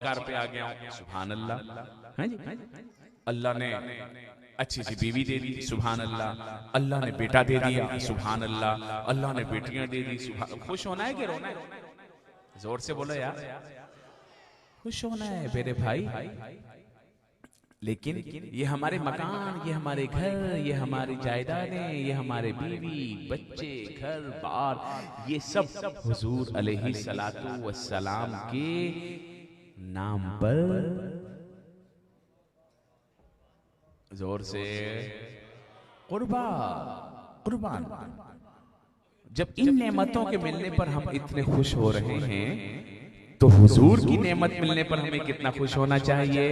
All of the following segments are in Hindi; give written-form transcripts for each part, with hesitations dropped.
कार पे आ गया हूं, सुभान अल्लाह। हाँ जी, अल्लाह ने अच्छी सी बीवी दे दी, सुभान अल्लाह। अल्लाह ने बेटा दे दिया, सुभान अल्लाह। अल्लाह ने बेटियां दे दी, सुभान। खुश होना है कि रोना है? जोर से बोलो यार, खुश होना है मेरे भाई। लेकिन ये हमारे मकान, ये हमारे घर, ये हमारी जायदादें, ये हमारे बीवी बच्चे घर बार, ये सब हुजूर अलैहि सलातु वस्सलाम के नाम पर, जोर से, कुर्बान। जब इन नेमतों के मिलने पर हम इतने खुश हो रहे हैं, तो हुजूर की नेमत मिलने पर हमें कितना खुश होना चाहिए?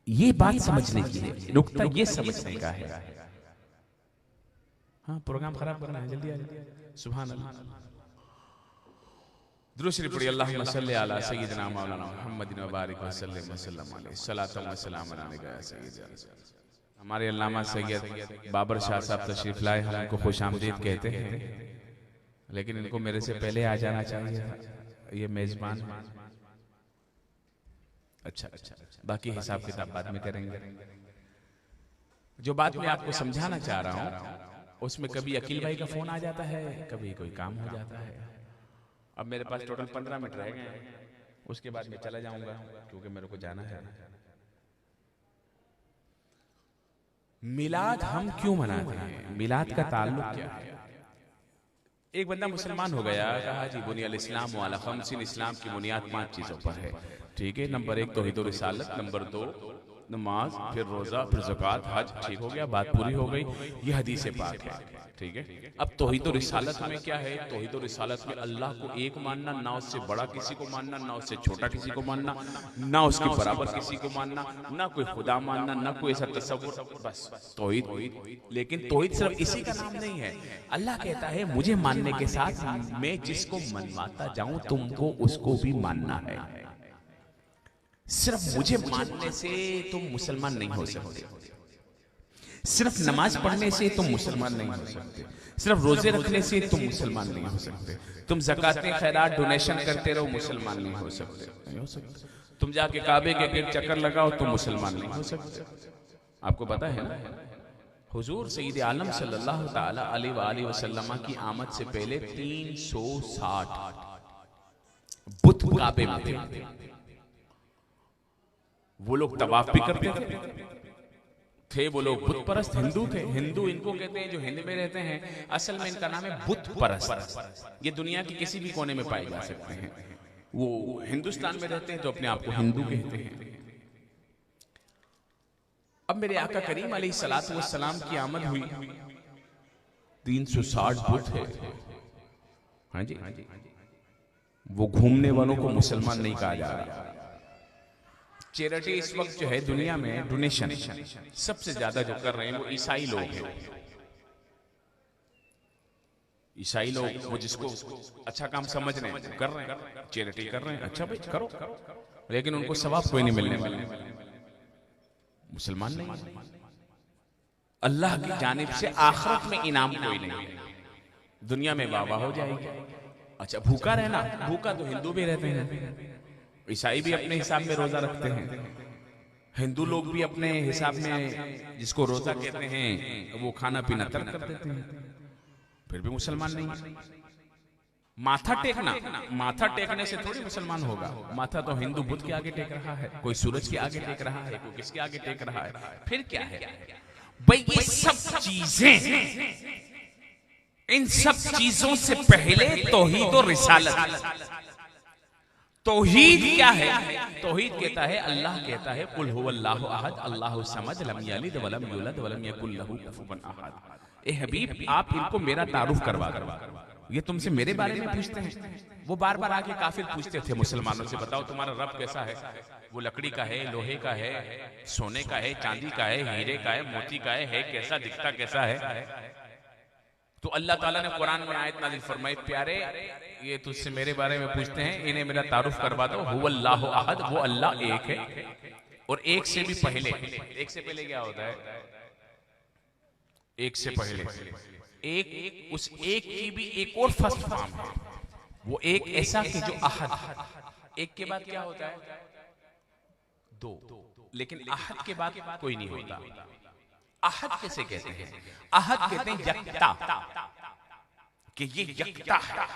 ये बात समझने की है, नुक्ता ये समझने का है। हाँ, प्रोग्राम खराब करना है, जल्दी आ जाइए। सुभान अल्लाह। दुरूद शरीफ पढ़िए, अल्लाहुम्मा सल्ली अला सय्यिदिना मौलाना मुहम्मदिन व बारिक वसल्लम अलैहि सलातु व सलाम अलैका सय्यिदी। हमारे अल्लामा सैयद बाबर शाह साहब तशरीफ लाए, हम इनको खुशामदीद कहते हैं, लेकिन इनको मेरे से पहले आ जाना चाहिए। ये मेजबान है। अच्छा, बाकी हिसाब किताब बाद में करेंगे। जो बात मैं आपको समझाना चाह रहा हूं, उसमें कभी अकील भाई का फोन आ जाता है, कभी कोई काम हो जाता है। अब मेरे पास टोटल 15 मिनट रह गए हैं, उसके बाद मैं चला जाऊंगा क्योंकि मेरे को जाना है। मिलाद हम क्यों मनाते हैं? मिलाद का ताल्लुक क्या है? एक बंदा मुसलमान हो गया, कहा जी बुनियल इस्लाम वाला खम्सिन, इस्लाम की बुनियाद 5 चीजों पर है। ठीक है, नंबर 1 तौहीद और रिसालत, नंबर 2 नमाज, फिर रोजा, फिर ज़कात, हज। ठीक हो गया, बात पूरी हो गई। ये हदीस पाक है। ठीक है, अब तौहीद और रिसालत में क्या है? तौहीद और रिसालत में अल्लाह को एक मानना, ना उससे बड़ा किसी को मानना, ना उससे छोटा किसी को मानना, ना उसके बराबर किसी को मानना, ना कोई खुदा मानना, ना कोई ऐसा तसव्वुर, बस तौहीद। लेकिन तौहीद सिर्फ इसी का नाम नहीं है। अल्लाह कहता है मुझे मानने के साथ मैं जिसको मनवाता जाऊं तुमको उसको भी मानना है। सिर्फ मुझे मानने से तुम मुसलमान नहीं हो सकते, सिर्फ नमाज पढ़ने से तुम मुसलमान नहीं हो सकते, सिर्फ रोजे रखने से तुम मुसलमान नहीं हो सकते, तुम ज़कातें खैरात डोनेशन करते रहो मुसलमान नहीं हो सकते, तुम जाके काबे के गिर्द चक्कर लगाओ तुम मुसलमान नहीं हो सकते। आपको पता है ना, हुजूर सईद आलम सल्लल्लाहु ताला अलैहि वसल्लम की आमद से पहले 360 बुत काबे में थे। वो लोग तवाफ भी करते थे, वो लोग बुत परस्त हिंदू थे। हिंदू इनको कहते हैं जो हिंद में रहते हैं, असल में इनका नाम है बुत परस्त। ये दुनिया के किसी भी कोने में पाए जा सकते हैं। वो हिंदुस्तान में रहते हैं तो अपने आप को हिंदू कहते हैं। अब मेरे आका करीम अलैहिस्सलातु वस्सलाम की आमद हुई, 360 बुत है। हाँ जी, वो घूमने वालों को मुसलमान नहीं कहा जा रहा। चैरिटी इस वक्त जो है दुनिया में डोनेशन सबसे ज्यादा जो कर रहे हैं वो ईसाई लोग हैं। ईसाई लोग वो जिसको अच्छा काम समझ रहे हैं कर रहे हैं, चैरिटी कर रहे हैं। अच्छा भाई करो, लेकिन उनको सवाब कोई नहीं मिलने वाला। मुसलमान नहीं, अल्लाह की जानिब से आखिरत में इनाम कोई नहीं, दुनिया में वाह हो जाएगी। अच्छा, भूखा रहना, भूखा तो हिंदू भी रहते हैं, ईसाई भी अपने हिसाब में रोजा रखते हैं, हिंदू लोग भी अपने हिसाब में जिसको रोजा कहते हैं वो खाना पीना तर्क कर देते हैं, फिर भी मुसलमान नहीं। माथा टेकना, माथा टेकने से थोड़ी मुसलमान होगा। माथा तो हिंदू बुद्ध के आगे टेक रहा है, कोई सूरज के आगे टेक रहा है, कोई किसके आगे टेक रहा है, फिर क्या है भाई? ये सब चीजें, इन सब चीजों से पहले तौहीद और रिसालत। तौहीद क्या है? तौहीद कहता है, अल्लाह कहता है कुल हुवल्लाहु अहद अल्लाहु समद लम यलिद वलम यूलद वलम यकुल लहू कुफुवन अहद। ए हबीब, आप इनको मेरा तारुफ करवा दो। ये तुमसे मेरे बारे में पूछते हैं। वो बार बार आके काफिर पूछते थे मुसलमानों से, बताओ तुम्हारा रब कैसा है? वो लकड़ी का है, लोहे का है, सोने का है, चांदी का है, हीरे का है, मोती का है कैसा, दिखता कैसा है? तो अल्लाह ताला ने कुरान में आयत नाज़िल फरमाई, प्यारे ये तुझसे मेरे बारे में पूछते हैं, इन्हें मेरा तारुफ करवा दो। हुवल्लाहु अहद, वो अल्लाह एक है, और एक से भी पहले, एक से पहले क्या होता है? एक से पहले एक, उस एक की भी एक और फर्स्ट फॉर्म है। वो एक ऐसा कि जो अहद, एक के बाद क्या होता है? दो। लेकिन अहद के बाद कोई नहीं होता। अहद कैसे कहते हैं? अहद कहते हैं यक्ता, कि ये यक्ता है,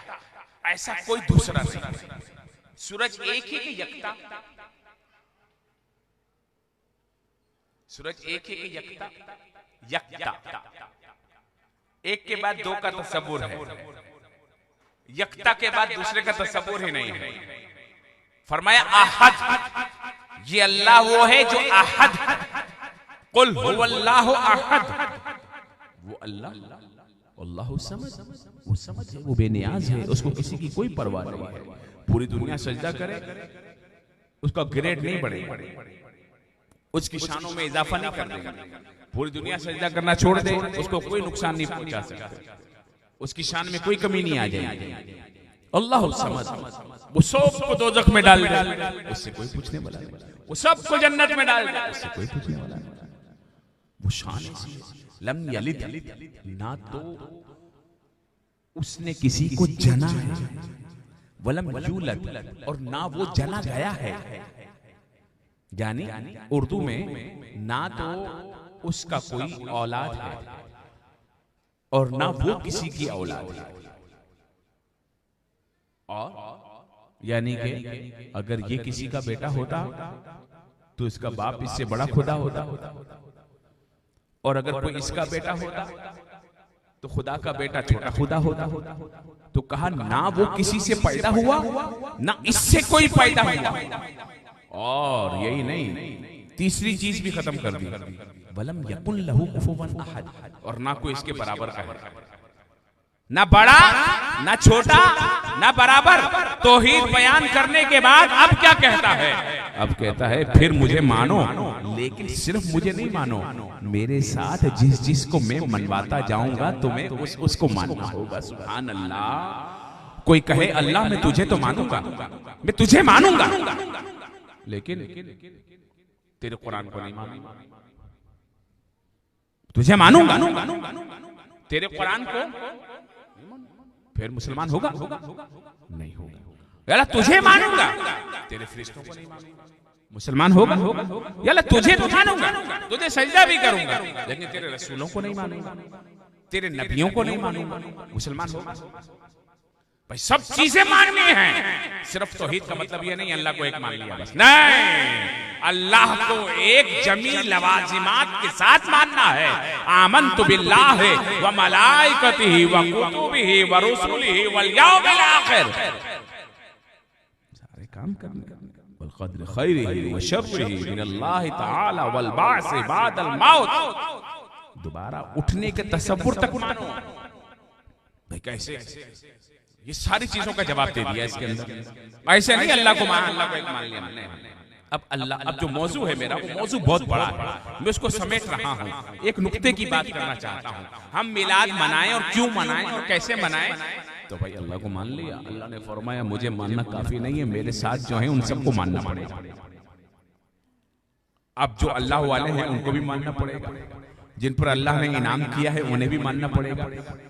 ऐसा कोई दूसरा नहीं। सूरज एक ही कि यक्ता? सूरज एक ही कि यक्ता? यक्ता। एक के बाद दो का तसव्वुर है, यक्ता के बाद दूसरे का तसव्वुर ही नहीं है। फरमाया अहद, ये अल्लाह वो है जो अहद है। कुल हुवल्लाहु अहद, वो अल्लाह, अल्लाह समद, वो समझ है, वो बेनियाज है, उसको किसी की कोई परवाह नहीं है। पूरी दुनिया सजदा करे, उसका ग्रेड नहीं बढ़ेगा, उसकी शानों में इजाफा नहीं कर देगा। पूरी दुनिया सजदा करना छोड़ दे, उसको कोई नुकसान नहीं पहुंचा सकता, उसकी शान में कोई कमी नहीं आ जाएगी। अल्लाह समद, वो सबको दोजख में डाल दे, उससे कोई पूछने वाला नहीं। वो सबको जन्नत में डाल दे, उससे कोई पूछने वाला नहीं। वो शान है। लम यलिद, ना तो उसने किसी को जना है, वलम यूलद, और ना वो जना गया है। यानी उर्दू में ना तो उसका कोई औलाद है और ना वो किसी की औलाद है। और यानी कि अगर ये किसी का बेटा होता तो इसका बाप इससे बड़ा खुदा होता, और अगर कोई इसका बेटा होता तो खुदा का बेटा छोटा खुदा होता। तो कहा ना वो किसी से पैदा हुआ, ना इससे कोई पैदा हुआ। और यही नहीं, तीसरी चीज भी खत्म कर दी, वलम यकुन लहू कुफुवन अहद, और ना कोई इसके बराबर का है, ना बड़ा ना छोटा ना बराबर। तौहीद बयान करने के बाद अब क्या कहता है? अब कहता है फिर मुझे मानो, लेकिन सिर्फ मुझे नहीं मानो, मेरे साथ जिस जिसको मैं मनवाता जाऊंगा तुम्हें उसको मानना होगा। सुभान अल्लाह। कोई कहे अल्लाह मैं तुझे तो मानूंगा, मैं तुझे मानूंगा, लेकिन तेरे कुरान को नहीं मानूंगा। तुझे मानूंगा, तेरे कुरान को, फिर मुसलमान होगा? नहीं होगा। याला तुझे मानूंगा, तेरे फरिश्तों को नहीं मानूंगा, मुसलमान होगा? याला तुझे तो मानूंगा, तुझे सजदा भी करूंगा, लेकिन तेरे रसूलों को नहीं मानूंगा, तेरे नबियों को नहीं मानूंगा, मुसलमान होगा? भाई सब चीजें माननी हैं, सिर्फ तौहीद का मतलब ये नहीं अल्लाह को एक मान लिया बस, नहीं, अल्लाह को एक जमी लवाजिमात के साथ मानना है। आमन्तु बिल्लाहि व मलाइकतिहि व कुतुबिहि व रुसुलिहि वल यौमिल आखिर, सारे काम करने, वल क़द्र खैरिही व शर्रिही मिनल्लाहि तआला वल बाअस बादल मौत, दोबारा उठने के तसव्वुर तक मानो। भाई कैसे? ये सारी चीजों का जवाब दे दिया इसके अंदर। ऐसे नहीं अल्लाह को मान, अल्लाह को एक मान लिया मैंने। अब अल्लाह, अब जो मौजू है मेरा, वो मौजू बहुत बड़ा है, मैं उसको समेट रहा हूँ। एक नुक्ते की बात करना चाहता हूँ, हम मिलाद मनाएं और क्यों मनाएं और कैसे मनाएं। तो भाई अल्लाह को मान लिया, अल्लाह ने फरमाया मुझे मानना काफी नहीं है, मेरे साथ जो है उन सबको मानना पड़ेगा। अब जो अल्लाह वाले हैं उनको भी मानना पड़ेगा, जिन पर अल्लाह ने इनाम किया है उन्हें भी मानना पड़ेगा,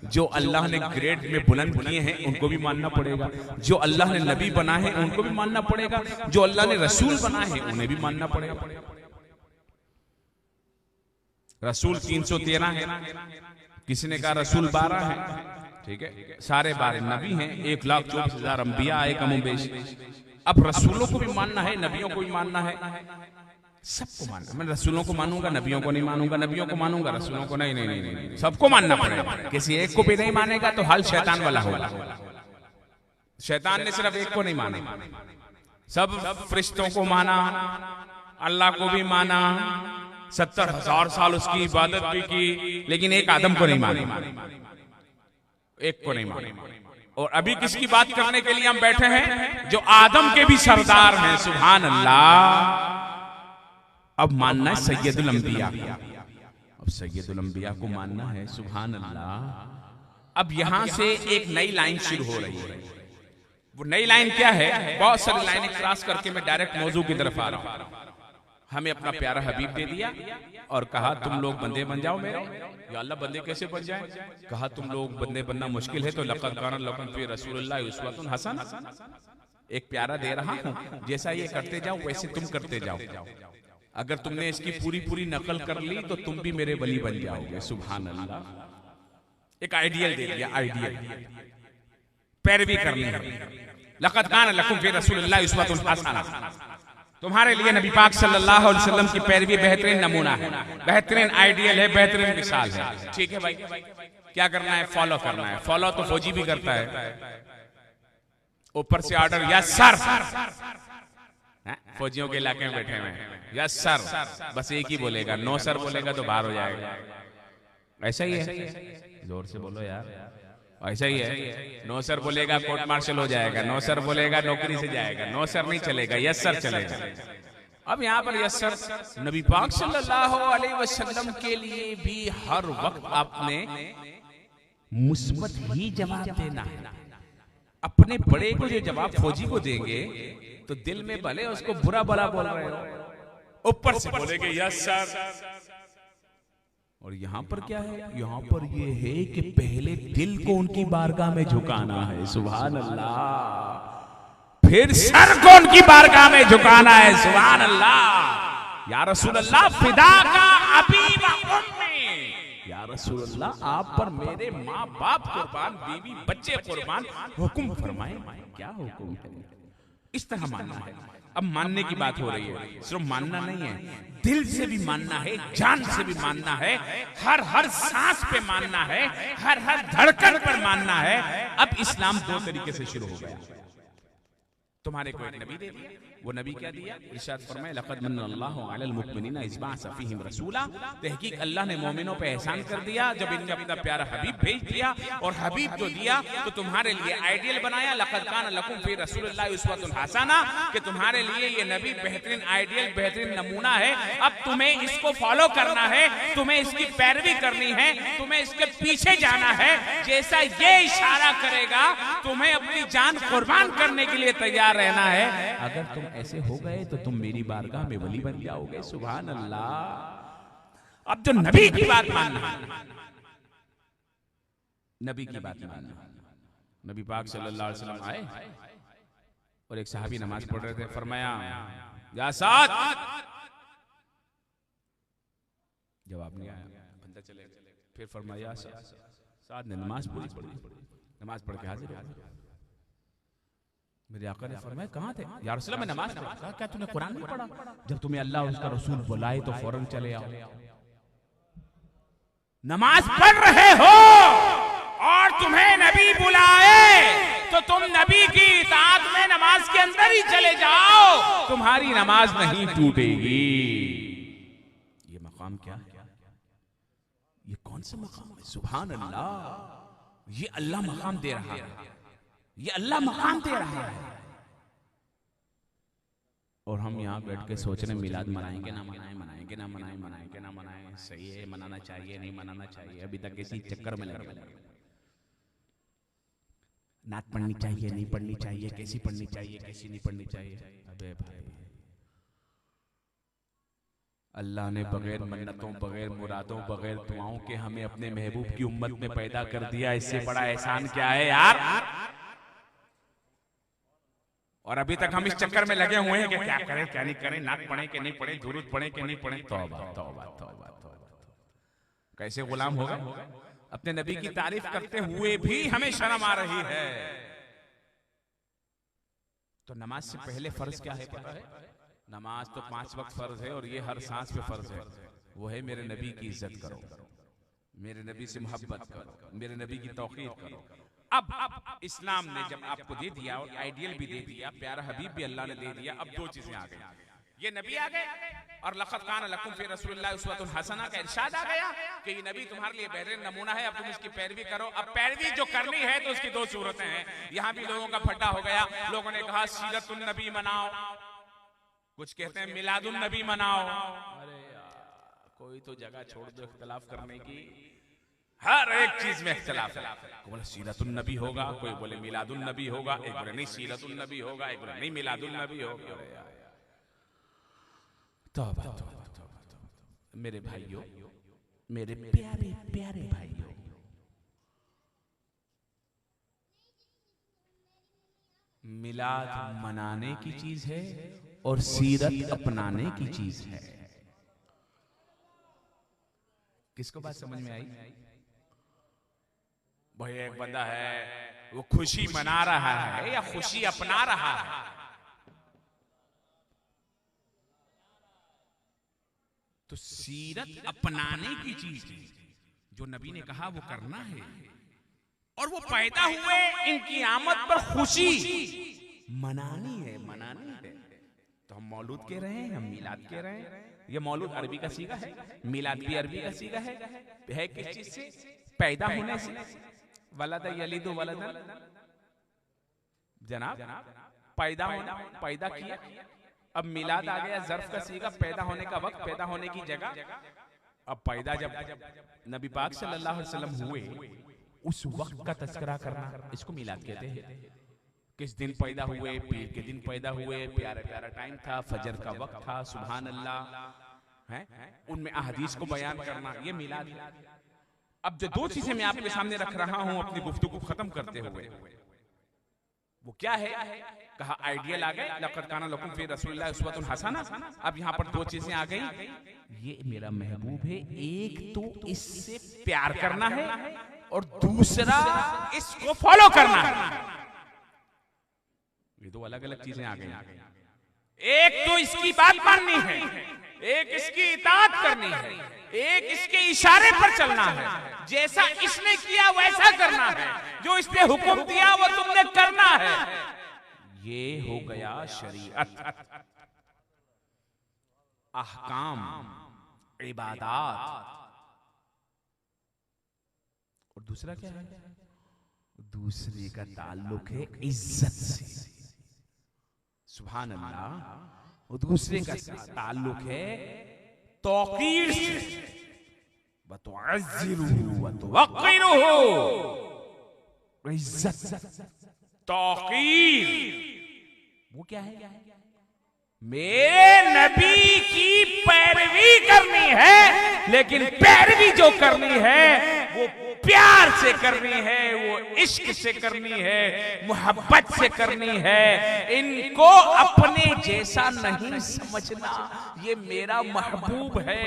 जो अल्लाह ने ग्रेड में बुलंद किए हैं उनको भी मानना पड़ेगा, जो अल्लाह ने नबी बनाए हैं उनको भी मानना पड़ेगा, जो अल्लाह ने रसूल बनाए हैं उन्हें भी मानना पड़ेगा। रसूल 313 है, किसी ने कहा रसूल 12 है, ठीक है, सारे 12 नबी हैं, 1,24,000 अंबिया है कम बेश। अब रसूलों को भी मानना है, नबियों को भी मानना है, सबको मानना। मैं रसूलों को मानूंगा, नबियों को नहीं मानूंगा, नबियों को मानूंगा, रसूलों को नहीं, नहीं, नहीं, नहीं, सबको मानना पड़ेगा। किसी एक को भी नहीं मानेगा तो हल शैतान वाला होगा। शैतान ने सिर्फ एक को नहीं माना, सब फरिश्तों को माना, अल्लाह को भी माना, 70,000 साल उसकी इबादत भी की, लेकिन एक आदम को नहीं माना, एक को नहीं माना। और अभी किसकी बात करने के लिए हम बैठे हैं? जो आदम के भी सरदार हैं। सुभान अल्लाह। अब मानना है सैयदुल अंबिया, अब सैयदुल अंबिया को मानना है। सुभान अल्लाह। अब यहां से एक नई लाइन शुरू हो रही है। वो नई लाइन क्या है? बहुत सारी लाइनें क्रॉस करके मैं डायरेक्ट मौजू की तरफ आ रहा हूं। हमें अपना प्यारा हबीब दे दिया और कहा तुम लोग बंदे बन जाओ मेरे। या अल्लाह बंदे कैसे बन जाए? कहा तुम लोग बंदे बनना मुश्किल है तो लक़द काना लकुम फ़ी रसूलिल्लाहि उस्वतुन हसना। एक प्यारा दे रहा हूं, जैसा ये करते जाओ वैसे तुम करते जाओ। अगर तुमने इसकी पूरी पूरी नकल कर ली तो तुम भी मेरे वली बन जाओगे। सुभान अल्लाह। एक आइडियल दे दिया, आइडियल पैरवी करनी है। लक़द कान लकुम फी रसूलिल्लाहि उस्वतुन हसना, तुम्हारे लिए नबी पाक सल्लल्लाहु अलैहि वसल्लम की पैरवी बेहतरीन नमूना है, बेहतरीन आइडियल है, बेहतरीन मिसाल है। ठीक है भाई, क्या करना है? फॉलो करना है। फॉलो तो फौजी भी करता है, ऊपर से ऑर्डर यस सर, फौजियों के इलाके में बैठे हुए यस सर, बस एक ही बोलेगा, नो सर बोलेगा तो बाहर हो जाएगा। ऐसा ही है, जोर से बोलो यार, ऐसा ही है। नो सर बोलेगा कोर्ट मार्शल हो जाएगा, नो सर बोलेगा नौकरी से जाएगा, नो सर नहीं चलेगा, यस सर चलेगा। अब यहाँ पर यस सर नबी पाक सल्लल्लाहु अलैहि वसल्लम के लिए भी हर वक्त आपने मुस्बत ही जवाब देना है। अपने बड़े को जो जवाब फौजी को देंगे तो दिल में भले उसको बुरा भला बोल रहे हो, ऊपर से बोलेंगे यस सर। और यहाँ पर क्या है? यहाँ पर ये है कि पहले दिल को उनकी बारगाह में झुकाना है। सुभान अल्लाह। फिर सर को उनकी बारगाह में झुकाना है। सुभान अल्लाह। या रसूल अल्लाह फिदा का अबी व उम्मी, या रसूल अल्लाह आप पर मेरे माँ बाप कुर्बान, बीवी बच्चे कुर्बान, हुक्म फरमाए। क्या हुक्म है? इस तरह मानना है। अब मानने की बात हो रही है, सिर्फ मानना नहीं है, दिल से भी मानना है, जान से भी मानना है, हर हर सांस पे मानना है, हर हर धड़कन पर मानना है। अब इस्लाम दो तरीके से शुरू हो गया। तुम्हारे को एक नबी दे दिया, वो नबी क्या दिया? इरशाद फरमाए लक़द मन्नल्लाहु अलल मुमिनीना इज़ बअसा फ़ीहिम रसूला, तहकीक अल्लाह ने मोमिनों पे एहसान कर दिया जब इनने अपना प्यारा हबीब भेज दिया। और हबीब जो दिया तो तुम्हारे लिए आइडियल बनाया। लक़द कान लकुम फ़ी रसूलिल्लाहि उस्वतुन हसना, कि तुम्हारे लिए ये नबी बेहतरीन आइडियल, बेहतरीन नमूना है। अब तुम्हें इसको फॉलो करना है, तुम्हें इसकी पैरवी करनी है, तुम्हें इसके पीछे जाना है। जैसा ये इशारा करेगा तुम्हें अपनी जान कुर्बान करने के लिए तैयार रहना है। अगर तुम ऐसे हो गए तो तुम मेरी बारगाह में वली बन जाओगे। सुभान अल्लाह। अब जो नबी की बात मानना, नबी की बात मानना। नबी पाक सल्लल्लाहु अलैहि वसल्लम आए और एक सहाबी नमाज पढ़ रहे थे, फरमाया या साथ, जवाब नहीं आया, बंदा चले गए। फिर फरमाया साथ ने नमाज पूरी पढ़ी, नमाज पढ़ के हाजिर हो। मेरे आका ने फरमाया कहाँ थे? या रसूल अल्लाह मैं नमाज पढ़ रहा। क्या तूने कुरान नहीं पढ़ा? जब तुम्हें अल्लाह और उसका रसूल बुलाए तो फौरन चले आओ। नमाज पढ़ रहे हो और तुम्हें नबी बुलाए तो तुम नबी की इताअत में नमाज के अंदर ही चले जाओ, तुम्हारी नमाज नहीं टूटेगी। ये मकाम क्या है? ये कौन सा मकाम है? सुभान अल्लाह। ये अल्लाह मकाम दे रहा है, ये अल्लाह मकाम दे रहा है। और हम यहाँ बैठ के सोच रहे मिलाद मनाएंगे ना मनाएं, मनाएंगे ना मनाएं, मनाएंगे ना मनाएं, सही है, मनाना चाहिए नहीं मनाना चाहिए। अभी तक इसी चक्कर में लगे, नात पढ़नी चाहिए नहीं पढ़नी चाहिए, कैसी पढ़नी चाहिए कैसी नहीं पढ़नी चाहिए। अबे भाई, अल्लाह ने बगैर मन्नतों, बगैर मुरादों, बगैर दुआओं के हमें अपने महबूब की उम्मत में पैदा कर दिया। इससे बड़ा एहसान क्या है यार? और अभी तक हम इस चक्कर में लगे हुए हैं कि क्या करें क्या नहीं करें, नात पढ़े कि नहीं पढ़े, दुरूद पढ़े कि नहीं पढ़े। तौबा तौबा तौबा तौबा। कैसे गुलाम होगा? अपने नबी की तारीफ करते हुए भी हमें शर्म आ रही है। तो नमाज से पहले फर्ज क्या है पता है? नमाज तो 5 वक्त फर्ज है और ये हर सांस पे फर्ज है। वो है मेरे नबी की इज्जत करो, मेरे नबी से मोहब्बत करो, मेरे नबी की तौकीर करो। अब इस्लाम ने जब आपको दे दिया और आइडियल भी दे दिया, प्यारा हबीब भी अल्लाह ने दे दिया, अब दो चीजें आ गई। ये नबी आ गए और लक़द कान लकुम फी रसूलिल्लाहि उस्वतुन हसना का इरशाद आ गया कि ये नबी तुम्हारे लिए बेहतरीन नमूना है, अब तुम इसकी पैरवी करो। अब पैरवी जो करनी है तो उसकी दो सूरतें हैं। यहाँ भी लोगों का फड्डा हो गया। लोगों ने कहा सीरतुन नबी मनाओ, कुछ कहते हैं मिलादुन नबी मनाओ। अरे यार, कोई तो जगह छोड़ दो इख्तिलाफ करने की। हर एक चीज में इख्तिलाफ है। कोई बोले सीरतुन नबी होगा, कोई बोले मिलादुन नबी होगा, एक बोले नहीं सीरतुन नबी होगा, एक बोले नहीं मिलादुन नबी होगा। तौबा तौबा तौबा। मेरे भाइयों, मेरे प्यारे प्यारे भाइयों, मिलाद मनाने की चीज है और सीरत अपनाने की चीज है। किसको बात समझ में आई? भाई एक बंदा है वो खुशी मना रहा है या खुशी अपना रहा है? तो सीरत अपनाने की चीज है, जो नबी ने कहा वो करना है। और वो पैदा हुए इनकी आमद पर खुशी मनानी है, मनानी है। तो हम मौलूद कह रहे हैं, हम मिलाद कह रहे हैं। ये मौलूद अरबी का सीगा है, मिलाद भी अरबी का सीगा है किस चीज से? पैदा होने से। वलद यलिदु वलदन, जनाब पैदा होना, पैदा किया। अब मिलाद आ गया ज़र्फ का सीगा, पैदा होने का वक्त, पैदा होने की जगह। अब पैदा जब नबी पाक सल्लल्लाहु अलैहि वसल्लम हुए, उस वक्त का तज़किरा करना, इसको मिलाद कहते हैं। किस दिन पैदा हुए? पीर के दिन पैदा हुए, प्यारा प्यारा टाइम था, फजर का वक्त था, सुभान अल्लाह है, उनमें अहदीस को बयान करना, ये मिलाद है। अब जो दो चीजें मैं आपके सामने रख रहा हूं अपनी गुफ्तगू को खत्म करते हुए, वो क्या है? कहा आइडियल आ गए, लक़द काना लकुम फ़ी रसूलिल्लाहि उस्वतुन हसना। अब यहाँ पर दो चीजें आ गई, ये मेरा महबूब है, एक तो इससे प्यार करना है और दूसरा इसको फॉलो करना है। ये दो अलग अलग चीजें आ गई। एक तो इसकी बात माननी है, एक इसकी इताअत करनी है, एक इसके इशारे पर चलना है। जैसा इसने किया वैसा करना है, जो इसने हुक्म दिया वो तुमने करना है। ये हो गया शरीयत, अहकाम, इबादत। और दूसरा क्या है? दूसरे का ताल्लुक है इज्जत से, सुभान अल्लाह। और दूसरे का ताल्लुक है तौकीर से, वतुअज़्ज़िरुहु वतुवक़्क़िरुहु। इज्जत, तौकीर, वो क्या है? मेरे नबी की पैरवी करनी है, लेकिन पैरवी जो करनी है वो प्यार से करनी है, वो इश्क से करनी है, मोहब्बत से करनी है। इनको अपने जैसा नहीं समझना। ये मेरा महबूब है,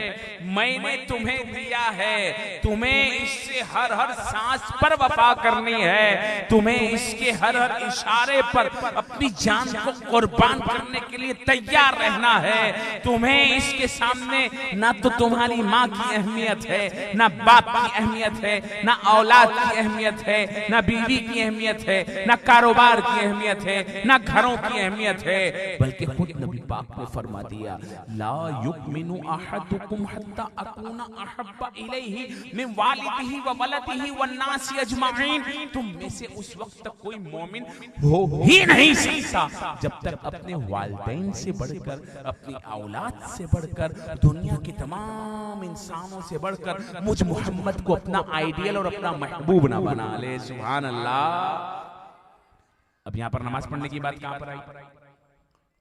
मैंने तुम्हें दिया है, तुम्हें इससे हर हर सांस पर वफा करनी है, तुम्हें इसके हर हर इशारे पर अपनी जान को कुर्बान करने के लिए तैयार रहना है। तुम्हें इसके सामने ना तो तुम्हारी माँ की अहमियत है, ना बाप की अहमियत है, ना औलाद की अहमियत है, ना बीवी की अहमियत है, ना कारोबार की अहमियत है, ना घरों की अहमियत है, बल्कि खुद नबी पाक ने फरमा दिया, ला युमिनु अहदुकुम हत्ता अकूना अहब्बा इलैहि मिन वालिदिही व वलदिही वन नासी अजमाइन। तुम में से उस वक्त तक कोई मोमिन हो ही नहीं सकता जब तक अपने वालिदैन से बढ़कर, अपनी औलाद से बढ़कर, दुनिया के तमाम इंसानों से बढ़कर मुझ मोहम्मद को अपना आइडियल और अपना महबूब ना बना ले। सुभान अल्लाह। अब यहां पर नमाज पढ़ने की बात कहां पर आई?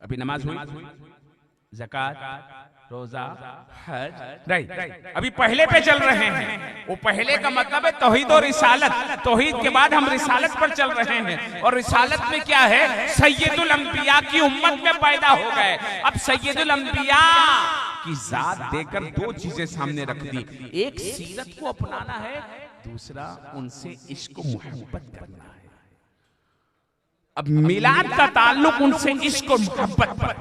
अभी नमाज हुई, ज़कात, रोजा, हज, राइट। अभी पहले पे चल रहे हैं। वो पहले का मतलब है तौहीद और रिसालत। तौहीद के बाद हम रिसालत पर चल रहे हैं। और रिसालत में क्या है? सैयदुल अंबिया की उम्मत में पैदा हो गए। अब सैयदुल अंबिया की जात देकर दो चीजें सामने रख दी, एक सीरत को अपनाना है, दूसरा उनसे इश्क मोहब्बत करना है। अब मिलाद का ताल्लुक उनसे इश्क और मोहब्बत पर,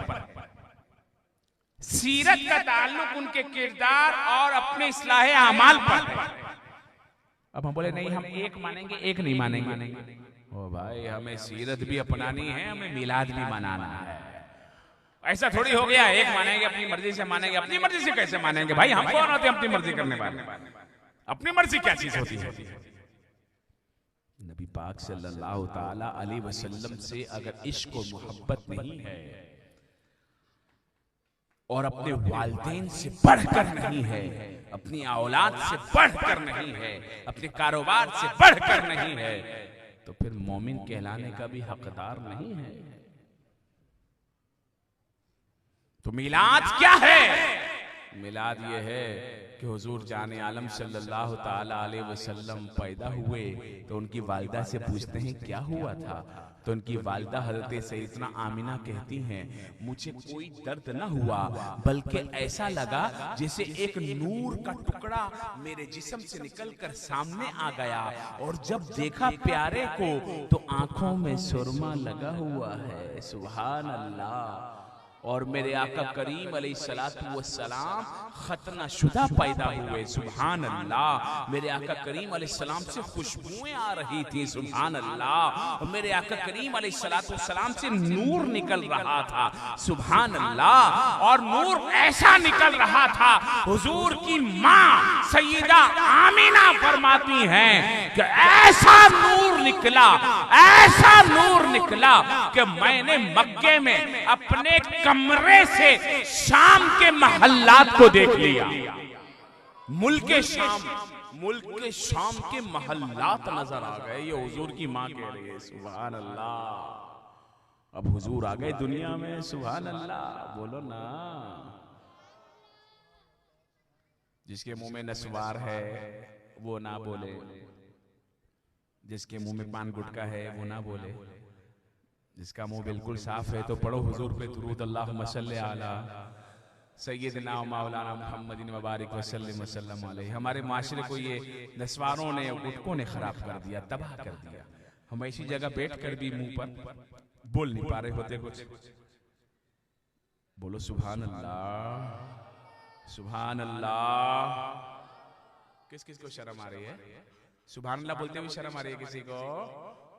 सीरत का ताल्लुक उनके किरदार और अपने इस्लाहे अमाल पर। अब हम बोले नहीं, हम एक मानेंगे, एक नहीं मानेंगे। ओ भाई, हमें सीरत भी अपनानी है, हमें मिलाद भी मनाना है। ऐसा थोड़ी हो गया एक मानेंगे अपनी मर्जी से मानेंगे। अपनी मर्जी से कैसे मानेंगे भाई? हम कौन होते हैं अपनी मर्जी करने वाले? अपनी मर्जी क्या चीज होती है? नबी पाक सल्लल्लाहु ताला अलैहि वसल्लम से अगर इश्क और मोहब्बत नहीं है और अपने वालिदैन से बढ़कर नहीं है, अपनी औलाद से बढ़कर नहीं है, अपने कारोबार से बढ़कर नहीं है, तो फिर मोमिन कहलाने का भी हकदार नहीं है। तो मिलाद क्या है? मिलाद ये है कि हुजूर जाने आलम सल्लल्लाहु ताला अलैहि वसल्लम पैदा हुए तो उनकी वालिदा से पूछते हैं क्या हुआ था, तो उनकी वालिदा हजरत सैयदना आमिना कहती हैं मुझे कोई दर्द न हुआ, बल्कि ऐसा लगा जैसे एक नूर का टुकड़ा मेरे जिस्म से निकलकर सामने आ गया, और जब देखा प्यारे को तो आंखों में सुरमा लगा हुआ है। सुभान अल्लाह। और मेरे आका करीम अलैहिस्सलातु वस्सलाम खतना शुदा पैदा हुए। सुभान अल्लाह। मेरे आका करीम अलैहिस्सलाम से खुशबुएं आ रही थी। सुभान अल्लाह। मेरे आका करीम अलैहिस्सलातु वस्सलाम से नूर निकल रहा था। सुभान अल्लाह। और नूर ऐसा निकल रहा था, हुजूर की माँ सैयदा आमिना फरमाती हैं कि ऐसा नूर निकला, ऐसा नूर निकला कि मैंने मक्के में अपने कमरे से शाम के महल्लात को देख लिया। मुल्क के शाम के महल्लात नजर आ गए। ये हुजूर की माँ कह रही है। सुभान अल्लाह। अब हुजूर आ गए दुनिया में। सुभान अल्लाह। बोलो ना। जिसके मुंह में नस्वार है वो ना बोले, जिसके मुंह में पान गुटका है वो ना बोले, जिसका मुंह बिल्कुल साफ है तो पढ़ो हुजूर पे दुरूद अल्लाहुम्मा सल्ली अला सय्यदना व मौलाना मुहम्मदिन मुबारक वसल्लम वसल्लम अलैहि। हमारे माशरे को ये नस्वारों ने, गुटकों ने खराब कर दिया, तबाह कर दिया। हम ऐसी जगह बैठ कर भी मुंह पर बोल नहीं पा रहे होते कुछ। बोलो सुभान अल्लाह। सुभान अल्लाह। किस किस को शर्म आ रही है? सुभान अल्लाह बोलते हुए शर्म आ रही है किसी को?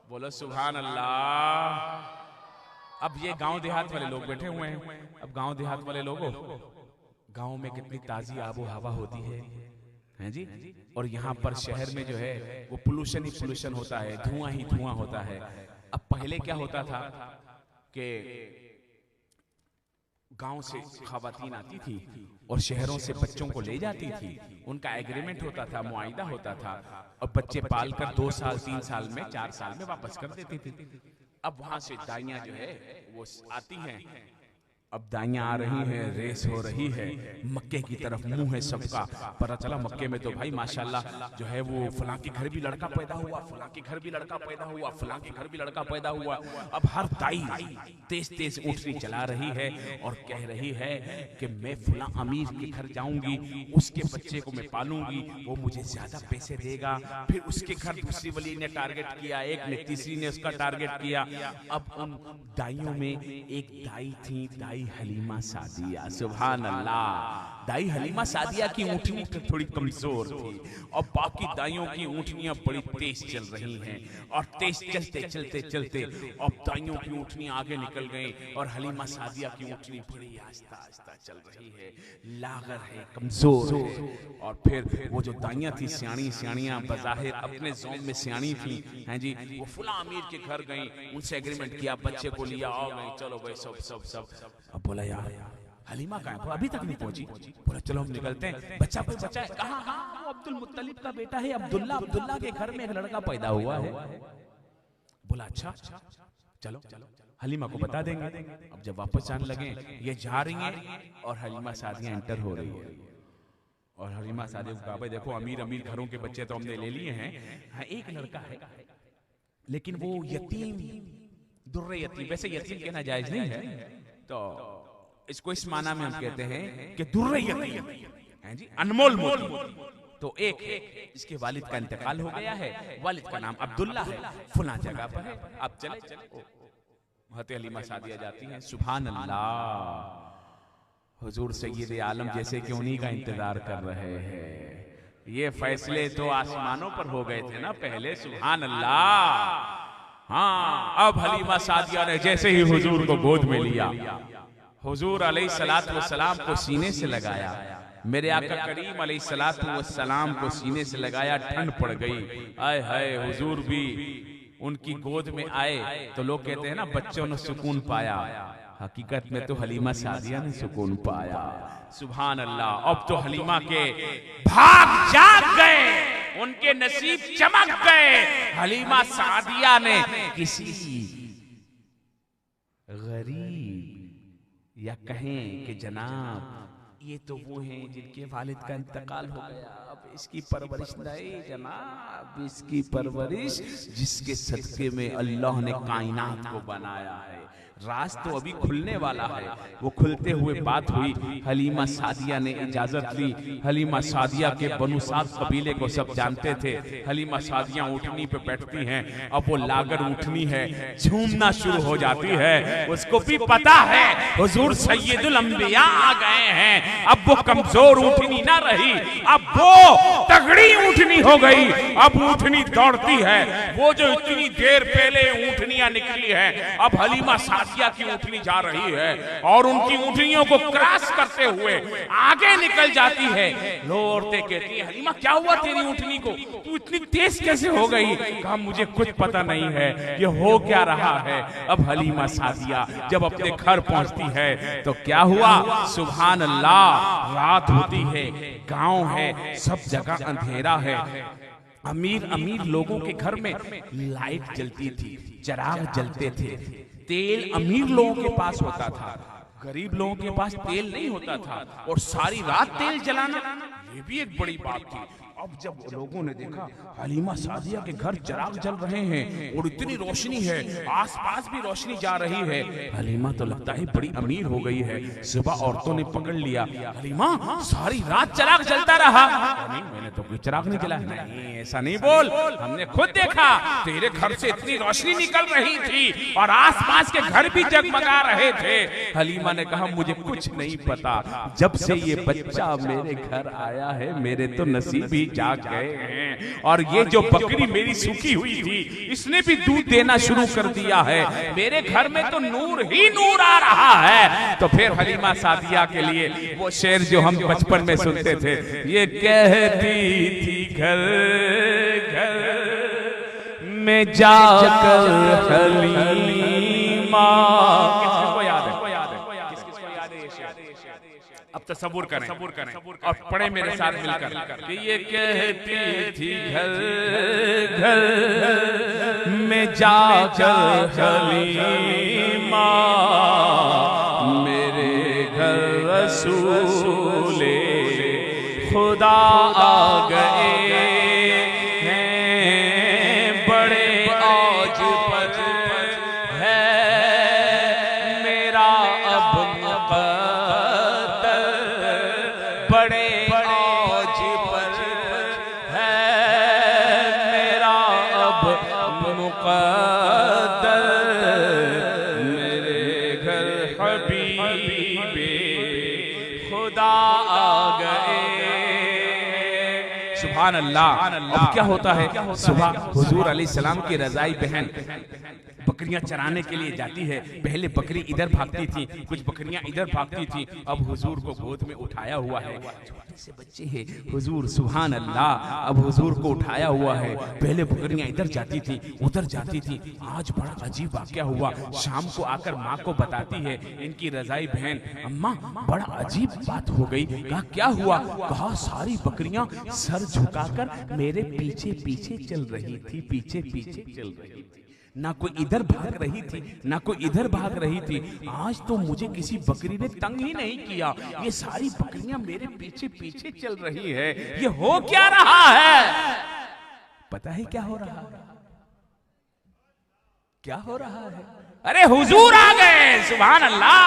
बोलो सुभान अल्लाह। अब ये गांव देहात वाले लोग बैठे हुए हैं। अब गांव देहात वाले लोगों, गांव में कितनी ताजी आबो हवा होती है जी। और यहाँ पर शहर में जो है वो पोल्यूशन ही पोल्यूशन होता है, धुआं ही धुआं होता है। अब पहले क्या होता था कि गांव से खवातीन आती थी और शहरों से बच्चों को ले जाती थी। उनका एग्रीमेंट होता था, मुआहिदा होता था, और बच्चे पाल कर 2 साल 3 साल में 4 साल में वापस कर देती थी। अब वहां से दाइयां जो है वो आती हैं। अब दाइयां आ रही हैं, रेस हो रही है, मक्के की तरफ मुंह है सबका। पता चला मक्के में तो भाई माशाल्लाह जो है वो फलां के घर भी लड़का पैदा हुआ, फलां के घर भी लड़का पैदा हुआ, फलां के घर भी लड़का पैदा हुआ। अब हर दाई तेज तेज ऊँटनी चला रही है और कह रही है कि मैं फलां अमीर के घर जाऊंगी, उसके बच्चे को मैं पालूंगी, वो मुझे ज्यादा पैसे देगा। फिर उसके घर दूसरी वली ने टारगेट किया, एक ने, तीसरी ने उसका टारगेट किया। अब उन दाइयों में एक दाई थी, दाई हलीमा सादिया। सुभान अल्लाह। दाई हलीमा सादिया की ऊँटनी थोड़ी कमजोर थी और बाकी दाइयों की ऊँटनियां बड़ी तेज चल रही हैं। और तेज चलते चलते चलते अब दाइयों की ऊँटनी आगे निकल गई और हलीमा सादिया की ऊँटनी बड़ी आस्ता आस्ता चल रही है, लागर है, कमजोर है। और फिर वो जो दाइयां थी सियाणियां बज़ाहिर अपने ज़ौम में सियाणी थी, हैं जी, वो फुला अमीर के घर गई, उनसे एग्रीमेंट किया, बच्चे को लिया, आ गई, चलो भाई सब सब सब। अब बोला यार हलीमा कहाँ है? अभी तक नहीं पहुंची। बोला चलो हम निकलते हैं। बच्चा कोई बच्चा है? कहाँ? हाँ वो अब्दुल मुत्तलिब का बेटा है अब्दुल्ला। अब्दुल्ला के घर में एक लड़का पैदा हुआ है। बोला अच्छा चलो हलीमा को बता देंगे। अब जब वापस जाने लगे, ये जा रही हैं और हलीमा सादिया एंटर हो रही है। और हलीमा सादिया को कहा भाई देखो अमीर अमीर घरों के बच्चे तो हमने ले लिए हैं, हाँ एक लड़का है लेकिन वो यतीम, दुर्रे यतीम। वैसे यतीम कहना जायज नहीं है, तो इसको इस माना में हम कहते हैं कि दुर्रे यतीम हैं जी, अनमोल मोती। तो एक इसके वालिद का इंतकाल हो गया है, वालिद का नाम अब्दुल्ला है, फुला जगह पर है। अब चले हते हलीमा सादिया जाती हैं। सुभान अल्लाह। हुजूर सैयद आलम जैसे कि उन्हीं का इंतजार कर रहे हैं। ये फैसले तो आसमानों पर हो गए थे ना पहले। सुभान अल्लाह। हाँ अब हलीमा सादिया ने जैसे ही हुजूर को गोद में लिया, हुजूर अलैहिस्सलातु वस्सलाम को सीने से लगाया, मेरे आका करीम अलैहिस्सलातु वस्सलाम को सीने से लगाया, ठंड पड़ गई। आए हाय हुजूर भी उनकी गोद में आए तो लोग कहते हैं ना बच्चों ने सुकून पाया, हकीकत में तो हलीमा सादिया ने सुकून पाया। सुभान अल्लाह। अब तो हलीमा के भाग जाग गए, उनके नसीब चमक गए। हलीमा सादिया ने किसी गरीब या कहें कि जनाब ये तो वो हैं जिनके वालिद का इंतकाल हो गया, अब इसकी परवरिश नहीं जनाब, इसकी परवरिश जिसके सदके में अल्लाह ने कायनात को बनाया है। राज तो अभी खुलने वाला है। वो खुलते हुए बात हुई, हलीमा सादिया ने इजाजत ली। हलीमा सादिया के बनु साद कबीले को सब जानते थे। हलीमा सादिया ऊँटनी पे बैठती हैं, अब वो लागर ऊँटनी है, झूमना शुरू हो जाती है। उसको भी पता है हुजूर सैयदुल अंबिया आ गए हैं। अब वो कमजोर ऊँटनी ना रही, अब वो तगड़ी ऊँटनी हो गई। अब ऊँटनी दौड़ती है, वो जो इतनी देर पहले ऊँटनियां निकली है, अब हलीमा सादिया की ऊँटनी जा रही है और उनकी ऊँटनियों को क्रॉस करते हुए आगे निकल जाती है। लो औरतें कहती है, हलीमा क्या हुआ तेरी ऊँटनी को, तू इतनी तेज कैसे हो गई? कहा मुझे कुछ पता नहीं है, ये हो क्या रहा है। अब हलीमा सादिया जब अपने घर पहुंचती है तो क्या हुआ, सुभान अल्लाह, रात होती है, गांव है, सब जगह अंधेरा है। अमीर अमीर लोगों के घर में लाइट जलती थी, चिराग जलते थे। तेल अमीर लोगों के पास होता था, गरीब लोगों के पास तेल नहीं होता था, और सारी रात तेल जलाना ये भी एक बड़ी बात थी। अब जब लोगों ने देखा हलीमा सादिया के घर चिराग जल रहे हैं और इतनी रोशनी है, आसपास भी रोशनी जा रही है, हलीमा तो लगता है बड़ी अमीर हो गई है। सुबह औरतों ने पकड़ लिया, हलीमा सारी रात चिराग जलता रहा। नहीं मैंने तो कोई चिराग नहीं जलाया। नहीं ऐसा नहीं बोल, हमने खुद देखा, तेरे घर से इतनी रोशनी निकल रही थी और आसपास के घर भी जगमगा रहे थे। हलीमा ने कहा मुझे कुछ नहीं पता, जब से ये बच्चा मेरे घर आया है मेरे तो नसीब ही जाग गए हैं। और ये जो बकरी मेरी सूखी हुई थी, इसने भी दूध देना शुरू कर दिया है। मेरे घर में तो नूर ही नूर आ रहा है। तो फिर हलीमा सादिया के लिए वो शेर जो हम बचपन में सुनते थे, ये कहती थी घर घर में जाकर हलीमा। किसको याद है? अब तसव्वुर करें और पढ़े मेरे साथ मिलकर कि ये कहती थी घर घर में जाकर हलीमा, मेरे घर रसूले खुदा आ गए हैं, बड़े औज पर है मेरा अब मुक़द्दर, बड़े औज पर है मेरा अब मुक़द्दर, मेरे घर हबीबे खुदा आ गए। सुभान अल्लाह। अब क्या होता है, सुबह हुजूर अलैहिस्सलाम की रज़ाई बहन बकरियां चराने के लिए जाती है। पहले बकरी इधर भागती थी, कुछ बकरियां इधर भागती थी। अब हुजूर को गोद में उठाया हुआ है, छोटे से बच्चे हैं हुजूर, सुभान अल्लाह। अब हुजूर को उठाया हुआ है, पहले बकरियां इधर जाती थी उधर जाती थी। आज बड़ा अजीब वाकया हुआ। शाम को आकर माँ को बताती है इनकी रज़ाई बहन, अम्मा बड़ा अजीब बात हो गई। कहा क्या हुआ? कहा सारी बकरियां सर झुकाकर मेरे पीछे पीछे चल रही थी, पीछे पीछे चल रही थी, ना कोई इधर भाग रही थी ना कोई इधर भाग रही थी। आज तो मुझे किसी बकरी ने तंग ही नहीं किया, ये सारी बकरियां मेरे पीछे पीछे चल रही है। ये हो क्या रहा है? पता है क्या हो रहा है? क्या हो रहा है? अरे हुजूर आ गए, सुभान अल्लाह।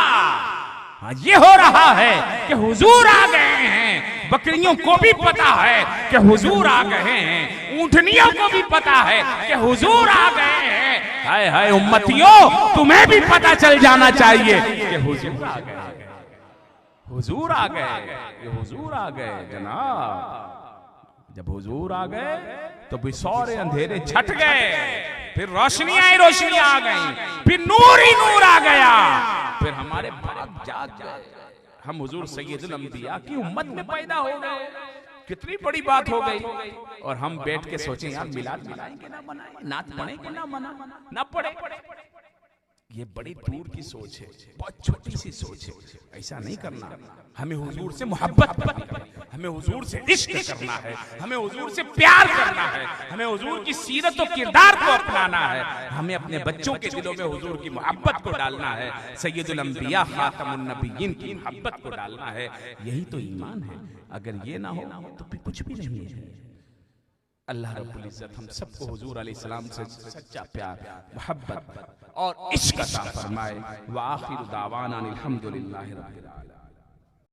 हाँ ये हो रहा है कि हुजूर आ गए हैं। बकरियों को भी पता है कि हुजूर आ गए हैं, ऊँटनियों को भी पता है कि हुजूर आ गए हैं। हाय हाय उम्मतियों, तुम्हें भी पता चल जाना चाहिए कि हुजूर आ गए, हुजूर आ गए, ये हुजूर आ गए जनाब। जब हुजूर आ गए तो भी सारे अंधेरे छट गए, फिर रोशनी आई, रोशनी आ गई, फिर नूर ही नूर आ गया, फिर हमारे बाप जाग गए। हम हुजूर सैयदुल अंबिया की उम्मत में पैदा हो गए। कितनी बड़ी बात हो गई। और हम बैठ के सोचें यार मिलाद मनाएंगे ना मनाएं, नात पढ़ेंगे ना मना ना पढ़े। ये बड़ी दूर की सोच है, बहुत छोटी सी सोच है। ऐसा नहीं करना। हमें हुजूर से मोहब्बत करनी है, हमें हुजूर से इश्क करना है, हमें हुजूर से प्यार करना है, हमें हुजूर की सीरत और किरदार को अपनाना है, हमें अपने बच्चों के दिलों में हुजूर की मोहब्बत को डालना है, सैयदुल अंबिया खातमुन नबिय्यीन की मोहब्बत को डालना है। यही तो ईमान है। अगर ये ना हो तो फिर कुछ भी नहीं है। अल्लाह रब्बुल इज्जत हम सबको हुजूर अलैहिस्सलाम से सच्चा प्यार, मोहब्बत और इश्क अता फरमाए। व आखिर दावाना अनिल हम्दुलिल्लाहि रब्बिल आलमीन।